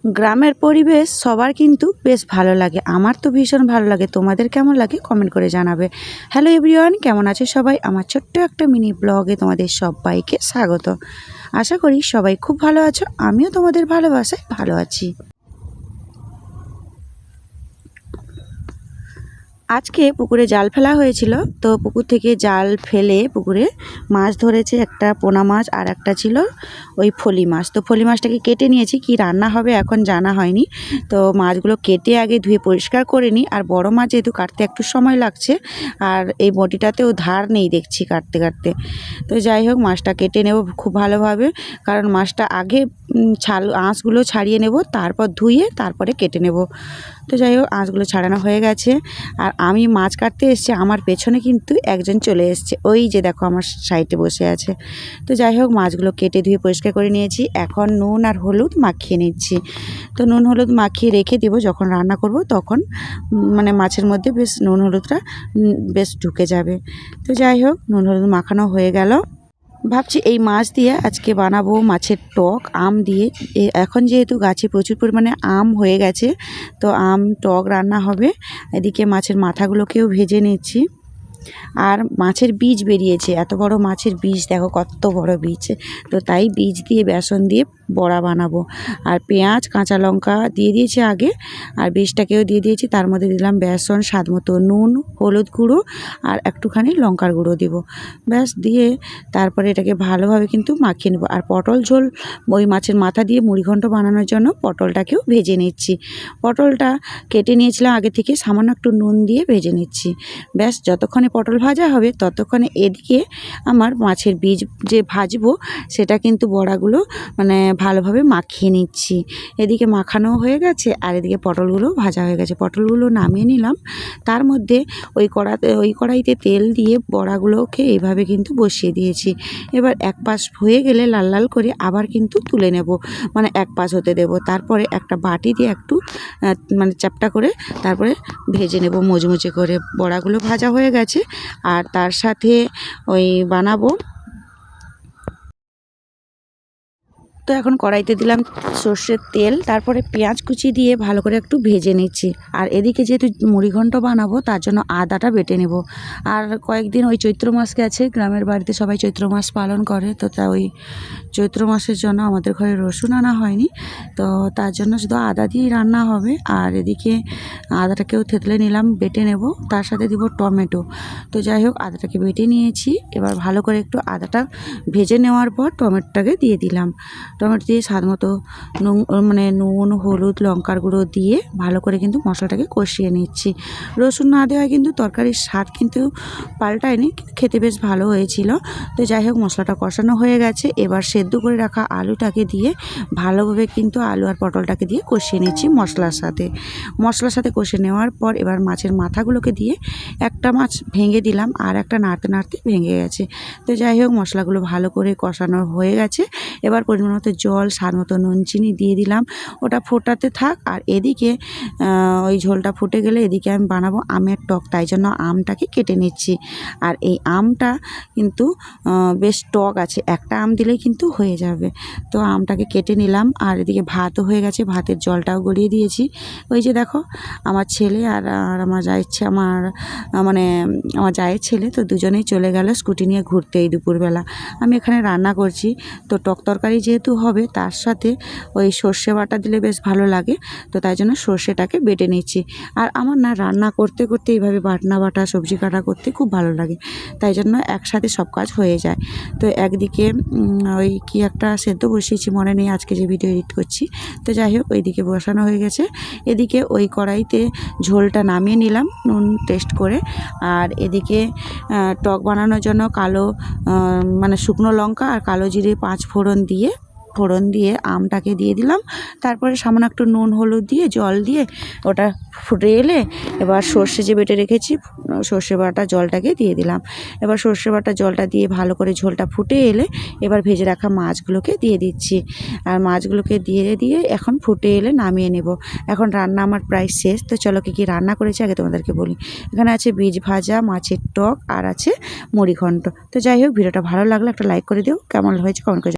গ্রামের পরিবেশ সবার কিন্তু বেশ ভালো লাগে। আমার তো ভীষণ ভালো লাগে। তোমাদের কেমন লাগে কমেন্ট করে জানাবে। হ্যালো এভরিওয়ান, কেমন আছে সবাই? আমার ছোট্ট একটা মিনি ব্লগে তোমাদের সবাইকে স্বাগত। আশা করি সবাই খুব ভালো আছো। আমিও তোমাদের ভালোবাসায় ভালো আছি। আজকে পুকুরে জাল ফেলা হয়েছিল, তো পুকুর থেকে জাল ফেলে পুকুরে মাছ ধরেছে, একটা পোনা মাছ আর একটা ছিল ওই ফলি মাছ। তো ফলি মাছটাকে কেটে নিয়েছি, কি রান্না হবে এখন জানা হয়নি। তো মাছগুলো কেটে আগে ধুয়ে পরিষ্কার করে নিই। আর বড় মাছ যেহেতু কাটতে একটু সময় লাগছে, আর এই বটিটাতেও ধার নেই দেখছি কাটতে কাটতে। তো যাই হোক, মাছটা কেটে নেব খুব ভালোভাবে, কারণ মাছটা আগে আঁশগুলো ছাড়িয়ে নেব, তারপর ধুয়ে তারপরে কেটে নেব। তো যাই হোক, আঁশগুলো ছাড়ানো হয়ে গেছে। আর আমি মাছ কাটতে এসেছি, আমার পেছনে কিন্তু একজন চলে এসছে, ওই যে দেখো আমার সাইডে বসে আছে। তো যাই হোক, মাছগুলো কেটে ধুয়ে পরিষ্কার করে নিয়েছি। এখন নুন আর হলুদ মাখিয়ে নিচ্ছি। তো নুন হলুদ মাখিয়ে রেখে দেবো, যখন রান্না করব তখন মানে মাছের মধ্যে বেশ নুন হলুদটা বেশ ঢুকে যাবে। তো যাই হোক, নুন হলুদ মাখানো হয়ে গেল। ভাবছি এই মাছ দিয়ে আজকে বানাবো মাছের টক আম দিয়ে। এখন যেহেতু গাছে প্রচুর পরিমাণে আম হয়ে গেছে, তো আম টক রান্না হবে। এদিকে মাছের মাথাগুলোকেও ভেজে নিচ্ছি। আর মাছের বীজ বেরিয়েছে, এত বড় মাছের বীজ, দেখো কত বড় বীজ। তো তাই বীজ দিয়ে বেসন দিয়ে বড়া বানাবো। আর পেঁয়াজ কাঁচা লঙ্কা দিয়ে দিয়েছি আগে, আর বীজটাকেও দিয়ে দিয়েছি। তার মধ্যে দিলাম বেসন, স্বাদ মতো নুন, হলুদ গুঁড়ো আর একটুখানি লঙ্কার গুঁড়ো দেবো। ব্যাস দিয়ে তারপরে এটাকে ভালোভাবে কিন্তু মাখিয়ে নেবো। আর পটল ঝোল, ওই মাছের মাথা দিয়ে মুড়িঘণ্ট বানানোর জন্য পটলটাকেও ভেজে নিচ্ছি। পটলটা কেটে নিয়েছিলাম আগে থেকে, সামান্য একটু নুন দিয়ে ভেজে নিচ্ছি। ব্যাস, যতক্ষণে পটল ভাজা হবে ততক্ষণে এদিকে আমার মাছের বীজ যে ভাজবো সেটা কিন্তু বড়াগুলো মানে ভালোভাবে মাখিয়ে নিচ্ছি। এদিকে মাখানো হয়ে গেছে, আর এদিকে পটলগুলো ভাজা হয়ে গেছে। পটলগুলো নামিয়ে নিলাম। তার মধ্যে ওই কড়াইতে তেল দিয়ে বড়াগুলোকে এইভাবে কিন্তু বসিয়ে দিয়েছি। এবার এক পাশ হয়ে গেলে লাল লাল করে আবার কিন্তু তুলে নেব, মানে এক পাশ হতে দেব। তারপরে একটা বাটি দিয়ে একটু মানে চ্যাপটা করে তারপরে ভেজে নেব মুচমুচে করে। বড়াগুলো ভাজা হয়ে গেছে, আর তার সাথে ওই বানাবো। তো এখন কড়াইতে দিলাম সর্ষের তেল, তারপরে পেঁয়াজ কুচি দিয়ে ভালো করে একটু ভেজে নিচ্ছি। আর এদিকে যেহেতু মুড়িঘণ্ট বানাবো, তার জন্য আদাটা বেটে নেব। আর কয়েকদিন ওই চৈত্র মাস গেছে, গ্রামের বাড়িতে সবাই চৈত্র মাস পালন করে, তো তা ওই চৈত্র মাসের জন্য আমাদের ঘরে রসুন আনা হয়নি, তো তার জন্য শুধু আদা দিয়েই রান্না হবে। আর এদিকে আদাটাকেও থেতলে নিলাম, বেটে নেব। তার সাথে দিব টমেটো। তো যাই হোক, আদাটাকে বেটে নিয়েছি। এবার ভালো করে একটু আদাটা ভেজে নেওয়ার পর টমেটোটাকে দিয়ে দিলাম। টমেটো দিয়ে স্বাদ মতো নুন হলুদ লঙ্কার গুঁড়ো দিয়ে ভালো করে কিন্তু মশলাটাকে কষিয়ে নিচ্ছি। রসুন না দেওয়ায় কিন্তু তরকারির স্বাদ কিন্তু পাল্টায়নি, কিন্তু খেতে বেশ ভালো হয়েছিল। তো যাই হোক, মশলাটা কষানো হয়ে গেছে। এবার সেদ্ধ করে রাখা আলুটাকে দিয়ে ভালোভাবে কিন্তু আলু আর পটলটাকে দিয়ে কষিয়ে নিচ্ছি মশলার সাথে কষে নেওয়ার পর এবার মাছের মাথাগুলোকে দিয়ে একটা মাছ ভেঙে দিলাম, আর একটা নাড়তে নাড়তে ভেঙে গেছে। তো যাই হোক, মশলাগুলো ভালো করে কষানো হয়ে গেছে। এবার পরিমাণ মতো জল, স্বাদ মতো নুন চিনি দিয়ে দিলাম, ওটা ফোটাতে থাক। আর এদিকে ওই ঝোলটা ফুটে গেলে এদিকে আমি বানাবো আমের টক, তাই জন্য আমটাকে কেটে নিচ্ছি। আর এই আমটা কিন্তু বেশ টক আছে, একটা আম দিলেই কিন্তু হয়ে যাবে। তো আমটাকে কেটে নিলাম। আর এদিকে ভাতও হয়ে গেছে, ভাতের জলটাও গড়িয়ে দিয়েছি। ওই যে দেখো, আমার ছেলে আর আমার আমার জায়ের ছেলে, তো দুজনেই চলে গেল স্কুটি নিয়ে ঘুরতে এই দুপুরবেলা। আমি এখানে রান্না করছি। তো টক তরকারি যেহেতু হবে, তার সাথে ওই সর্ষে বাটা দিলে বেশ ভালো লাগে, তো তাই জন্য সর্ষেটাকে বেটে নিচ্ছি। আর আমার না রান্না করতে করতে এইভাবে বাটা সবজি কাটা করতে খুব ভালো লাগে, তাই জন্য একসাথে সব কাজ হয়ে যায়। তো একদিকে ওই কি একটা সেদ্ধ বসিয়েছি, মনে নেই আজকে যে ভিডিও এডিট করছি। তো যাই হোক, ওইদিকে বসানো হয়ে গেছে। এদিকে ওই কড়াইতে ঝোলটা নামিয়ে নিলাম নুন টেস্ট করে। আর এদিকে টক বানানোর জন্য শুকনো লঙ্কা আর কালো জিরে 5 ফোড়ন দিয়ে আমটাকে দিয়ে দিলাম। তারপরে সামান্য একটু নুন হলুদ দিয়ে জল দিয়ে ওটা ফুটে এলে এবার সর্ষে যে বেটে রেখেছি সর্ষে বাটা জলটাকে দিয়ে দিলাম। এবার সর্ষে বাটা জলটা দিয়ে ভালো করে ঝোলটা ফুটে এলে এবার ভেজে রাখা মাছগুলোকে দিয়ে দিচ্ছি। আর মাছগুলোকে দিয়ে এখন ফুটে এলে নামিয়ে নেব। এখন রান্না আমার প্রায় শেষ। তো চলো কী রান্না করেছি আগে তোমাদেরকে বলি। এখানে আছে বীজ ভাজা, মাছের টক, আর আছে মুড়িঘণ্ট। তো যাই হোক, ভিডিওটা ভালো লাগলে একটা লাইক করে দিও, কেমন হয়েছে কমেন্ট করে।